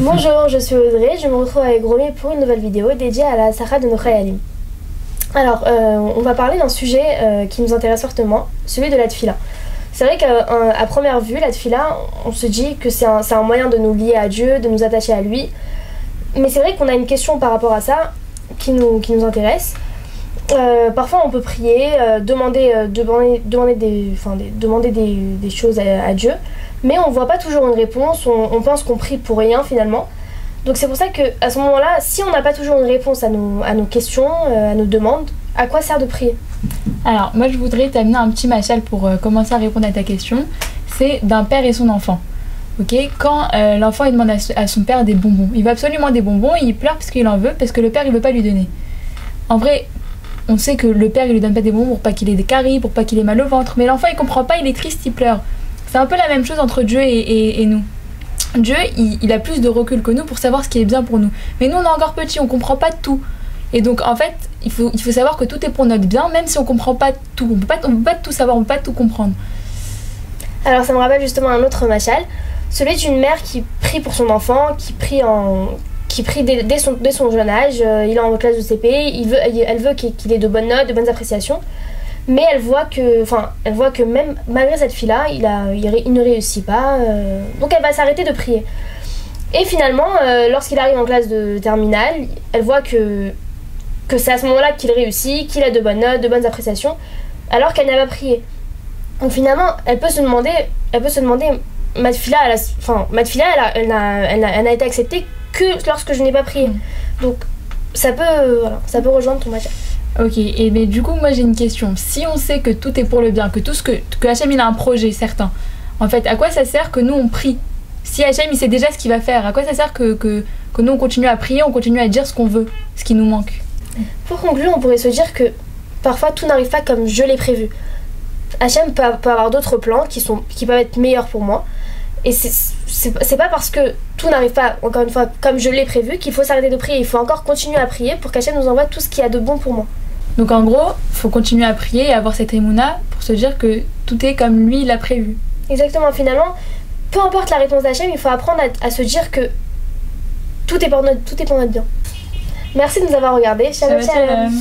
Bonjour, je suis Audrey, je me retrouve avec Romy pour une nouvelle vidéo dédiée à la Sarah de nos Khayalim. Alors, on va parler d'un sujet qui nous intéresse fortement, celui de la tfila. C'est vrai qu'à première vue, la tfila, on se dit que c'est un moyen de nous lier à Dieu, de nous attacher à lui. Mais c'est vrai qu'on a une question par rapport à ça qui nous intéresse. Parfois on peut prier, demander des choses à Dieu, mais on ne voit pas toujours une réponse, on pense qu'on prie pour rien finalement. Donc c'est pour ça qu'à ce moment-là, si on n'a pas toujours une réponse à nos questions, à nos demandes, à quoi sert de prier? Alors moi je voudrais t'amener un petit machal pour commencer à répondre à ta question. C'est d'un père et son enfant. Ok, quand l'enfant il demande à son père des bonbons, il veut absolument des bonbons et il pleure parce qu'il en veut, parce que le père il veut pas lui donner. En vrai, on sait que le père il lui donne pas des bonbons pour pas qu'il ait des caries, pour pas qu'il ait mal au ventre, mais l'enfant il comprend pas, il est triste, il pleure. C'est un peu la même chose entre Dieu et nous. Dieu il a plus de recul que nous pour savoir ce qui est bien pour nous, mais nous on est encore petits, on comprend pas tout. Et donc en fait il faut savoir que tout est pour notre bien, même si on comprend pas tout, on peut pas tout savoir, on peut pas tout comprendre. Alors ça me rappelle justement un autre machal, celui d'une mère qui prie pour son enfant, qui prie dès son jeune âge, il est en classe de CP, elle veut qu'il ait de bonnes notes, de bonnes appréciations, mais elle voit que même malgré cette fille-là, il ne réussit pas, donc elle va s'arrêter de prier. Et finalement, lorsqu'il arrive en classe de terminale, elle voit que c'est à ce moment-là qu'il réussit, qu'il a de bonnes notes, de bonnes appréciations, alors qu'elle n'a pas prié. Donc finalement, elle peut se demander, ma fille elle n'a été acceptée que lorsque je n'ai pas prié. Donc ça peut rejoindre ton match. Ok, et mais du coup moi j'ai une question. Si on sait que tout est pour le bien, que Hachem il a un projet certain, en fait à quoi ça sert que nous on prie? Si Hachem il sait déjà ce qu'il va faire, à quoi ça sert que nous on continue à prier, on continue à dire ce qu'on veut, ce qui nous manque? Pour conclure, on pourrait se dire que parfois tout n'arrive pas comme je l'ai prévu. Hachem peut avoir d'autres plans qui peuvent être meilleurs pour moi. Et c'est pas parce que tout n'arrive pas, encore une fois, comme je l'ai prévu, qu'il faut s'arrêter de prier. Il faut encore continuer à prier pour qu'Hachem nous envoie tout ce qu'il y a de bon pour moi. Donc en gros, il faut continuer à prier et avoir cette émouna pour se dire que tout est comme lui l'a prévu. Exactement, finalement, peu importe la réponse d'Hachem, il faut apprendre à se dire que tout est pour notre bien. Merci de nous avoir regardés. Shalom, shalom.